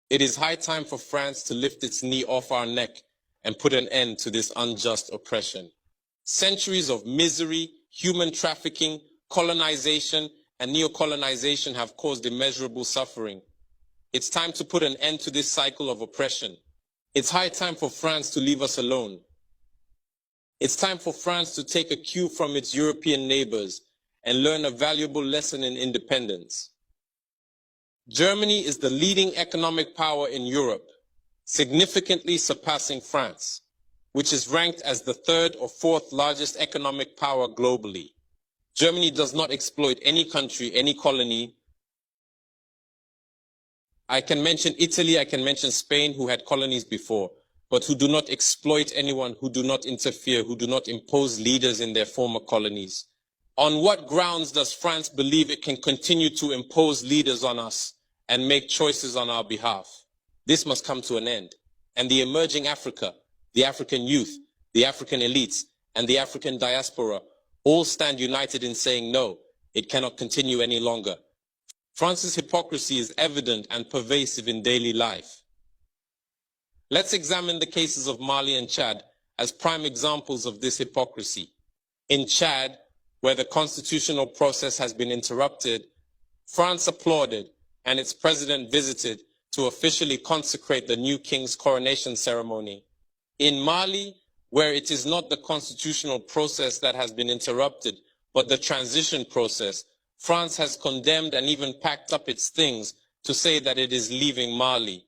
It is high time for France to lift its knee off our neck and put an end to this unjust oppression. Centuries of misery, human trafficking, colonization, and neocolonization have caused immeasurable suffering. It's time to put an end to this cycle of oppression. It's high time for France to leave us alone. It's time for France to take a cue from its European neighbors and learn a valuable lesson in independence. Germany is the leading economic power in Europe, significantly surpassing France, which is ranked as the third or fourth largest economic power globally. Germany does not exploit any country, any colony. I can mention Italy, I can mention Spain, who had colonies before, but who do not exploit anyone, who do not interfere, who do not impose leaders in their former colonies. On what grounds does France believe it can continue to impose leaders on us and make choices on our behalf? This must come to an end. And the emerging Africa, the African youth, the African elites, and the African diaspora all stand united in saying no, it cannot continue any longer. France's hypocrisy is evident and pervasive in daily life. Let's examine the cases of Mali and Chad as prime examples of this hypocrisy. In Chad, where the constitutional process has been interrupted, France applauded and its president visited to officially consecrate the new king's coronation ceremony. In Mali, where it is not the constitutional process that has been interrupted, but the transition process, France has condemned and even packed up its things to say that it is leaving Mali.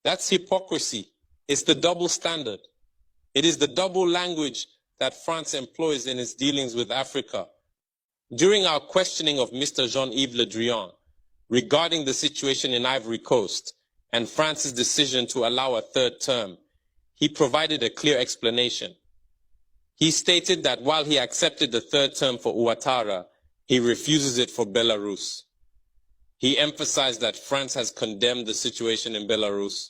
That's hypocrisy. It's the double standard. It is the double language that France employs in its dealings with Africa. During our questioning of Mr. Jean-Yves Le Drian regarding the situation in Ivory Coast and France's decision to allow a third term, he provided a clear explanation. He stated that while he accepted the third term for Ouattara, he refuses it for Belarus. He emphasized that France has condemned the situation in Belarus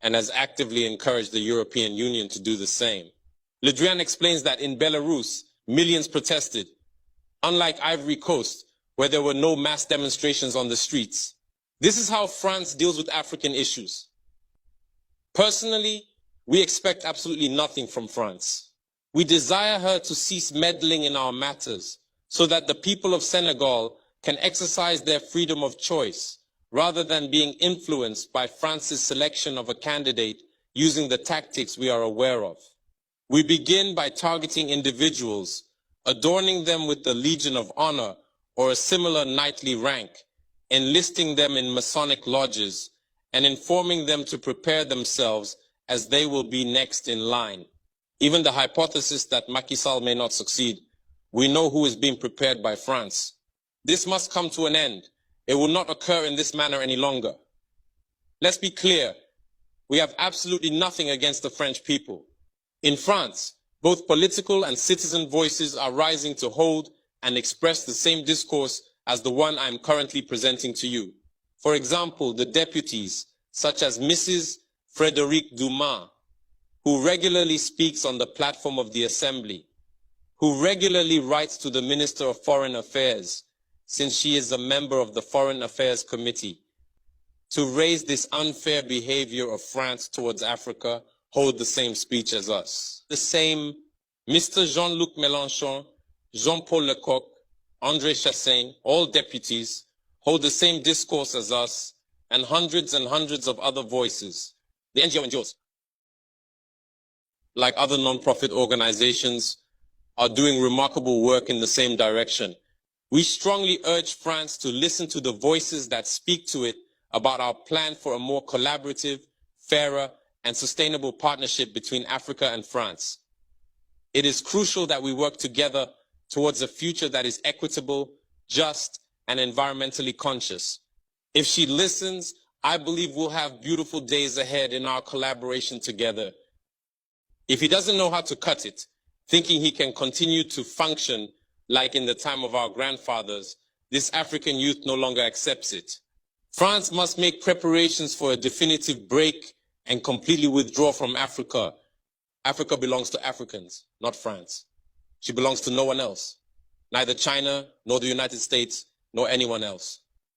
and has actively encouraged the European Union to do the same. Le Drian explains that in Belarus, millions protested, unlike Ivory Coast, where there were no mass demonstrations on the streets. This is how France deals with African issues. Personally, we expect absolutely nothing from France. We desire her to cease meddling in our matters so that the people of Senegal can exercise their freedom of choice rather than being influenced by France's selection of a candidate using the tactics we are aware of. We begin by targeting individuals, adorning them with the Legion of Honor or a similar knightly rank, enlisting them in Masonic lodges, and informing them to prepare themselves as they will be next in line. Even the hypothesis that Macky Sall may not succeed, we know who is being prepared by France. This must come to an end. It will not occur in this manner any longer. Let's be clear. We have absolutely nothing against the French people. In France, both political and citizen voices are rising to hold and express the same discourse as the one I am currently presenting to you. For example, the deputies, such as Mrs. Frédérique Dumas, who regularly speaks on the platform of the Assembly, who regularly writes to the Minister of Foreign Affairs, since she is a member of the Foreign Affairs Committee, to raise this unfair behavior of France towards Africa, hold the same speech as us. The same Mr. Jean-Luc Mélenchon, Jean-Paul Lecoq, André Chassaigne, all deputies, hold the same discourse as us, and hundreds of other voices. The NGOs, like other non-profit organizations, are doing remarkable work in the same direction. We strongly urge France to listen to the voices that speak to it about our plan for a more collaborative, fairer, and sustainable partnership between Africa and France. It is crucial that we work together towards a future that is equitable, just, and environmentally conscious. If she listens, I believe we'll have beautiful days ahead in our collaboration together. If he doesn't know how to cut it, thinking he can continue to function like in the time of our grandfathers, this African youth no longer accepts it. France must make preparations for a definitive break and completely withdraw from Africa. Africa belongs to Africans, not France. She belongs to no one else, neither China, nor the United States, nor anyone else.